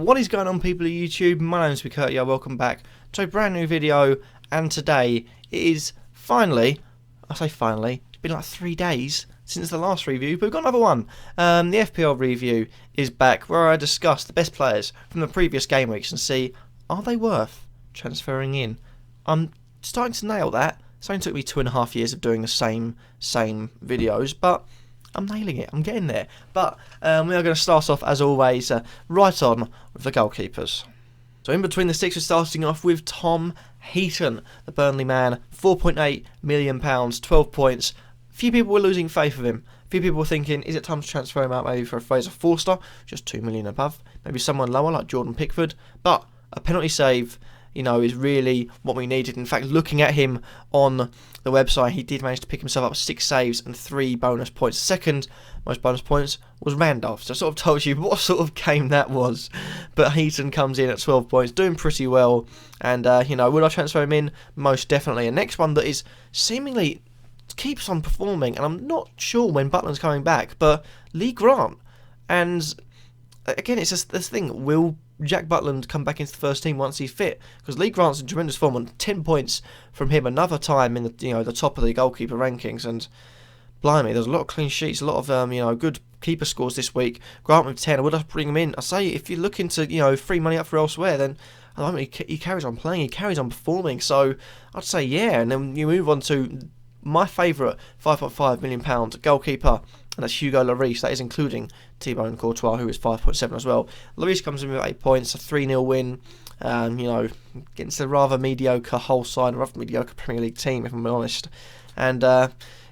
What is going on, people of YouTube? My name is Kurtyoy. Welcome back to a brand new video, and today it is finally, I say finally, it's been like 3 days since the last review, but we've got another one. The FPL review is back, where I discuss the best players from the previous game weeks and see, are they worth transferring in? I'm starting to nail that. It's only took me 2.5 years of doing the same videos, but I'm nailing it. I'm getting there. But we are going to start off, as always, right on with the goalkeepers. So in between the six, we're starting off with Tom Heaton, the Burnley man. £4.8 million, 12 points. Few people were losing faith of him. Few people were thinking, is it time to transfer him out maybe for a Fraser Forster, just 2 million above? Maybe someone lower like Jordan Pickford. But a penalty save, you know, is really what we needed. In fact, looking at him on the website, he did manage to pick himself up 6 saves and 3 bonus points. The second most bonus points was Randolph. So I sort of told you what sort of game that was. But Heaton comes in at 12 points, doing pretty well. And, you know, would I transfer him in? Most definitely. And next one that is seemingly keeps on performing, and I'm not sure when Butland's coming back, but Lee Grant. And again, it's just this thing, will Jack Butland come back into the first team once he's fit? Because Lee Grant's in tremendous form, and 10 points from him another time in the the top of the goalkeeper rankings. And blimey, there's a lot of clean sheets, a lot of good keeper scores this week. Grant with 10, I would have to bring him in. I say, if you're looking to free money up for elsewhere, then at the moment he carries on playing, he carries on performing. So I'd say yeah, and then you move on to my favourite £5.5 million goalkeeper, and that's Hugo Lloris. That is including Thibaut Courtois, who is 5.7 as well. Lloris comes in with 8 points, a 3-0 win. Against a rather mediocre Hull side, a rather mediocre Premier League team, if I'm honest. And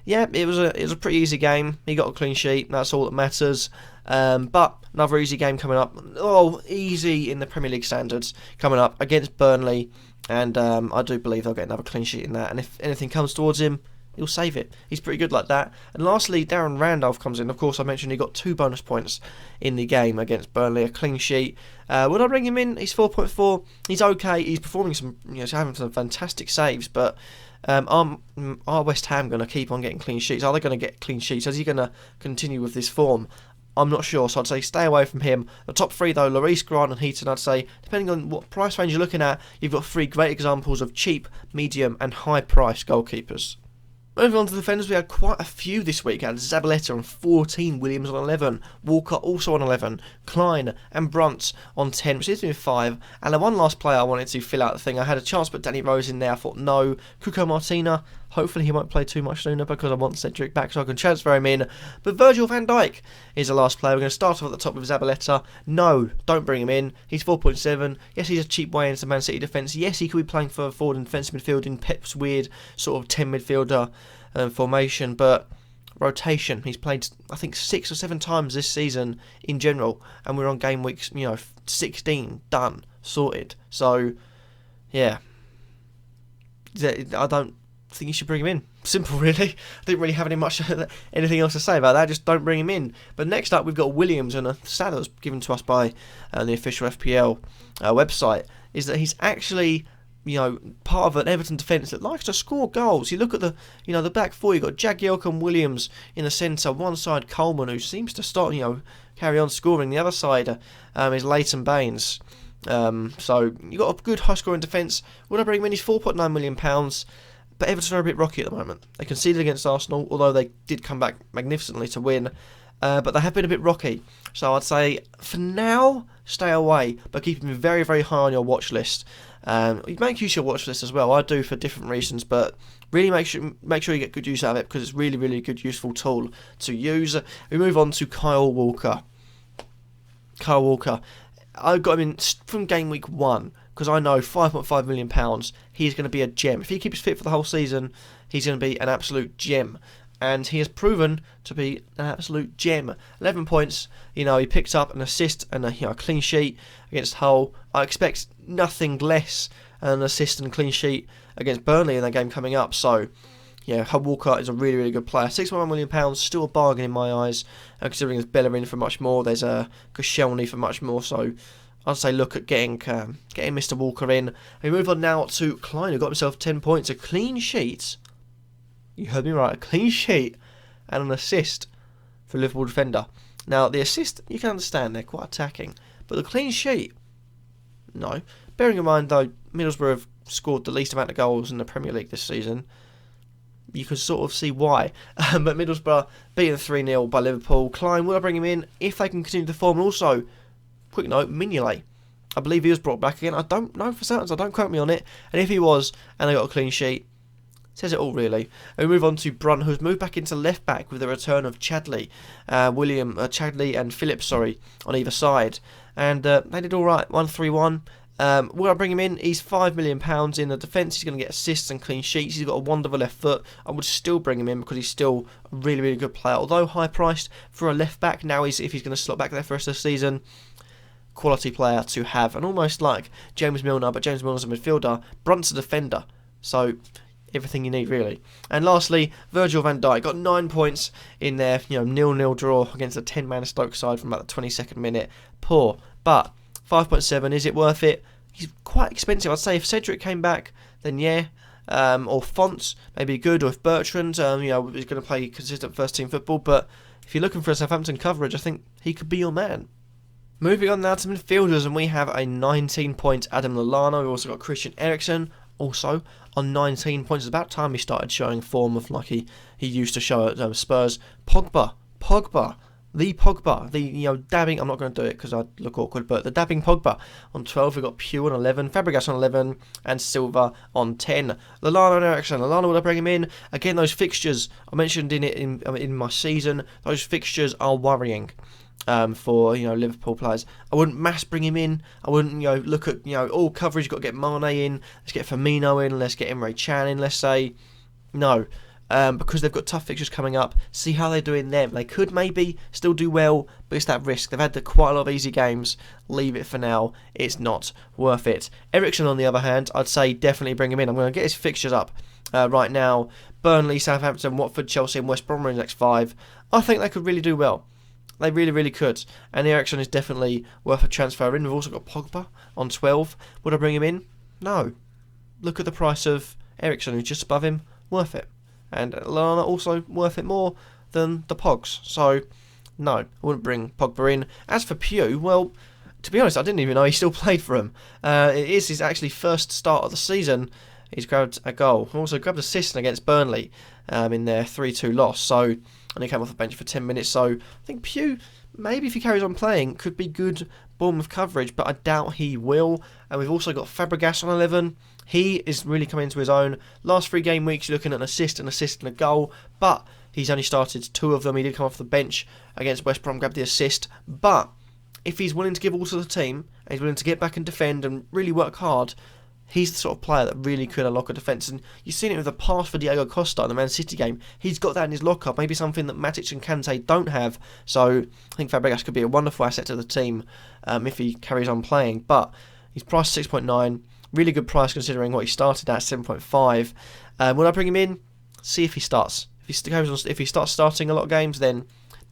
yeah, it was a pretty easy game. He got a clean sheet. That's all that matters. But another easy game coming up. Oh, easy in the Premier League standards coming up against Burnley. And I do believe they'll get another clean sheet in that. And if anything comes towards him, he'll save it. He's pretty good like that. And lastly, Darren Randolph comes in. Of course, I mentioned he got 2 bonus points in the game against Burnley, a clean sheet. Would I bring him in? He's 4.4. He's okay. He's performing he's having some fantastic saves. But are West Ham going to keep on getting clean sheets? Are they going to get clean sheets? Is he going to continue with this form? I'm not sure, so I'd say stay away from him. The top 3 though, Lloris, Grant and Heaton, I'd say, depending on what price range you're looking at, you've got 3 great examples of cheap, medium and high price goalkeepers. Moving on to the defenders, we had quite a few this week. We had Zabaleta on 14, Williams on 11, Walker also on 11, Klein and Brunt on 10, which leaves me with 5. And the one last player I wanted to fill out the thing, I had a chance to put Danny Rose in there. I thought, no. Cuco Martina, hopefully he won't play too much sooner because I want Cedric back so I can transfer him in. But Virgil van Dijk is the last player. We're going to start off at the top with Zabaleta. No, don't bring him in. He's 4.7. Yes, he's a cheap way into Man City defence. Yes, he could be playing for forward and defensive midfield in Pep's weird sort of 10 midfielder formation, but rotation. He's played, I think, 6 or 7 times this season in general, and we're on game week 16, done, sorted. So, yeah, I don't think you should bring him in. Simple, really. I didn't really have anything else to say about that. Just don't bring him in. But next up, we've got Williams, and a stat that was given to us by the official FPL website is that he's actually part of an Everton defence that likes to score goals. You look at the back 4, you've got Jagielka and Williams in the centre. One side, Coleman, who seems to start, carry on scoring. The other side is Leighton Baines. So you've got a good high-scoring defence. Would I bring him in? He's £4.9 million. But Everton are a bit rocky at the moment. They conceded against Arsenal, although they did come back magnificently to win. But they have been a bit rocky. So I'd say, for now, stay away, but keep him very, very high on your watch list. You make use of your watch list as well. I do for different reasons, but really make sure you get good use out of it, because it's really, really good, useful tool to use. We move on to Kyle Walker. Kyle Walker, I got him in from game week 1 because I know £5.5 million. He's going to be a gem. If he keeps fit for the whole season, he's going to be an absolute gem. And he has proven to be an absolute gem. 11 points, he picked up an assist and a clean sheet against Hull. I expect nothing less than an assist and clean sheet against Burnley in that game coming up. So, yeah, Hull Walker is a really, really good player. £6.1 million, still a bargain in my eyes. Considering there's Bellerin for much more, there's Koscielny for much more. So, I'd say look at getting Mr. Walker in. We move on now to Klein, who got himself 10 points, a clean sheet. You heard me right, a clean sheet and an assist for Liverpool defender. Now, the assist, you can understand, they're quite attacking. But the clean sheet, No. Bearing in mind, though, Middlesbrough have scored the least amount of goals in the Premier League this season. You can sort of see why. But Middlesbrough beaten 3-0 by Liverpool. Klein, will I bring him in if they can continue the form? And also, quick note, Mignolet. I believe he was brought back again. I don't know for certain, so don't quote me on it. And if he was, and they got a clean sheet, says it all really. And we move on to Brunt, who's moved back into left back with the return of Chadley, Chadley and Phillips, on either side. And they did all right, 1-3-1. Will I bring him in? He's £5 million in the defence. He's going to get assists and clean sheets. He's got a wonderful left foot. I would still bring him in because he's still a really, really good player. Although high priced for a left back, now if he's going to slot back there for the rest of the season, quality player to have. And almost like James Milner, but James Milner's a midfielder. Brunt's a defender. So everything you need really. And lastly, Virgil van Dijk got 9 points in their 0-0 draw against a 10-man Stoke side from about the 22nd minute. Poor, but 5.7, is it worth it? He's quite expensive. I'd say if Cedric came back, then yeah. Or Fonts, maybe good. Or if Bertrand, he's going to play consistent first-team football. But if you're looking for a Southampton coverage, I think he could be your man. Moving on now to midfielders, and we have a 19-point Adam Lallana. We've also got Christian Eriksen, also on 19 points. It's about time he started showing form of like he used to show at Spurs. Pogba, the dabbing, I'm not going to do it because I'd look awkward, but the dabbing Pogba on 12, we've got Pugh on 11, Fabregas on 11, and Silva on 10. Lallana and Eriksen. Lallana, will I bring him in? Again, those fixtures, I mentioned in my season, those fixtures are worrying. For Liverpool players, I wouldn't mass bring him in. I wouldn't look at all coverage. You've got to get Mane in. Let's get Firmino in. Let's get Emre Can in. Let's say no, because they've got tough fixtures coming up. See how they do in them. They could maybe still do well, but it's that risk. They've had quite a lot of easy games. Leave it for now. It's not worth it. Eriksen, on the other hand, I'd say definitely bring him in. I'm going to get his fixtures up right now. Burnley, Southampton, Watford, Chelsea, and West Brom are in the next 5. I think they could really do well. They really, really could. And Eriksen is definitely worth a transfer in. We've also got Pogba on 12. Would I bring him in? No. Look at the price of Eriksen, who's just above him. Worth it. And Lallana also worth it more than the Pogs. So, no, I wouldn't bring Pogba in. As for Pugh, well, to be honest, I didn't even know he still played for him. It is his actually first start of the season. He's grabbed a goal. Also grabbed an assist against Burnley in their 3-2 loss. So, and he came off the bench for 10 minutes. So, I think Pugh, maybe if he carries on playing, could be good Bournemouth coverage, but I doubt he will. And we've also got Fabregas on 11. He is really coming into his own. Last 3 game weeks, you're looking at an assist and a goal, but he's only started 2 of them. He did come off the bench against West Brom, grabbed the assist. But if he's willing to give all to the team, and he's willing to get back and defend and really work hard, he's the sort of player that really could unlock a defence. And you've seen it with the pass for Diego Costa in the Man City game. He's got that in his lock-up, maybe something that Matic and Kante don't have. So I think Fabregas could be a wonderful asset to the team if he carries on playing. But he's priced 6.9. Really good price considering what he started at, 7.5. Will I bring him in? See if he starts. If he starts starting a lot of games, then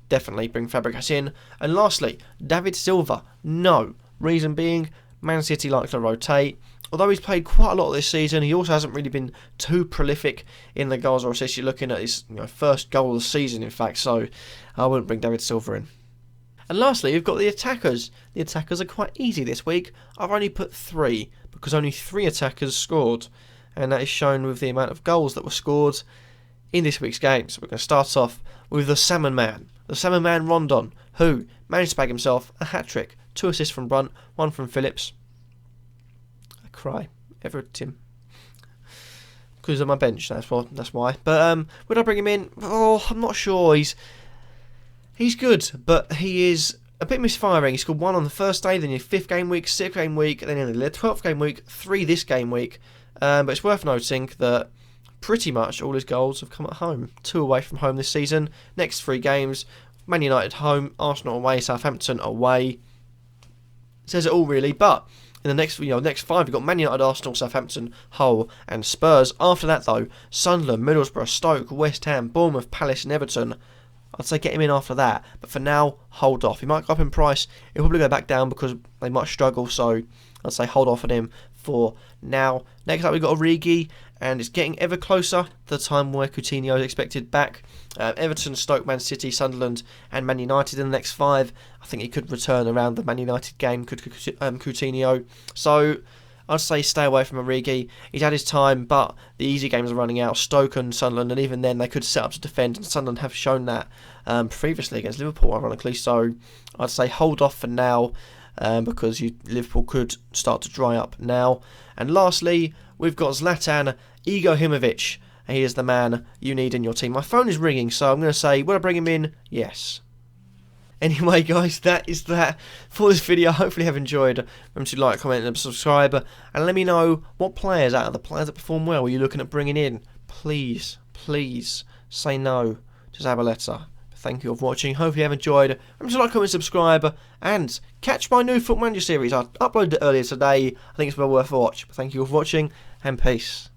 definitely bring Fabregas in. And lastly, David Silva. No. Reason being, Man City like to rotate. Although he's played quite a lot this season, he also hasn't really been too prolific in the goals or assists. You're looking at his first goal of the season, in fact, so I wouldn't bring David Silva in. And lastly, you've got the attackers. The attackers are quite easy this week. I've only put 3, because only 3 attackers scored, and that is shown with the amount of goals that were scored in this week's game. So we're going to start off with the Salmon Man. The Salmon Man Rondon, who managed to bag himself a hat-trick. 2 assists from Brunt, 1 from Phillips. Cry ever Tim because on my bench, that's why. But would I bring him in? Oh, I'm not sure. He's good, but he is a bit misfiring. He scored 1 on the first day, then in 5th game week, 6th game week, then in the 12th game week, 3 this game week. But it's worth noting that pretty much all his goals have come at home. 2 away from home this season. Next 3 games: Man United home, Arsenal away, Southampton away. It says it all really, but in the next 5, you've got Man United, Arsenal, Southampton, Hull, and Spurs. After that, though, Sunderland, Middlesbrough, Stoke, West Ham, Bournemouth, Palace, and Everton. I'd say get him in after that, but for now, hold off. He might go up in price. He'll probably go back down because they might struggle. So I'd say hold off on him for now. Next up, we've got Origi, and it's getting ever closer to the time where Coutinho is expected back. Everton, Stoke, Man City, Sunderland and Man United in the next 5. I think he could return around the Man United game, could Coutinho. So I'd say stay away from Origi. He's had his time, but the easy games are running out. Stoke and Sunderland, and even then they could set up to defend, and Sunderland have shown that previously against Liverpool, ironically. So I'd say hold off for now, because Liverpool could start to dry up now. And lastly, we've got Zlatan Ibrahimovic. He is the man you need in your team. My phone is ringing, so I'm going to say, will I bring him in? Yes. Anyway, guys, that is that for this video. Hopefully you have enjoyed. Remember to like, comment and subscribe. And let me know what players out of the players that perform well are you looking at bringing in. Please, please say no to Zabaleta. Thank you for watching. Hopefully you have enjoyed. Remember to like, comment, subscribe, and catch my new Football Manager series. I uploaded it earlier today. I think it's well worth a watch. But thank you for watching, and peace.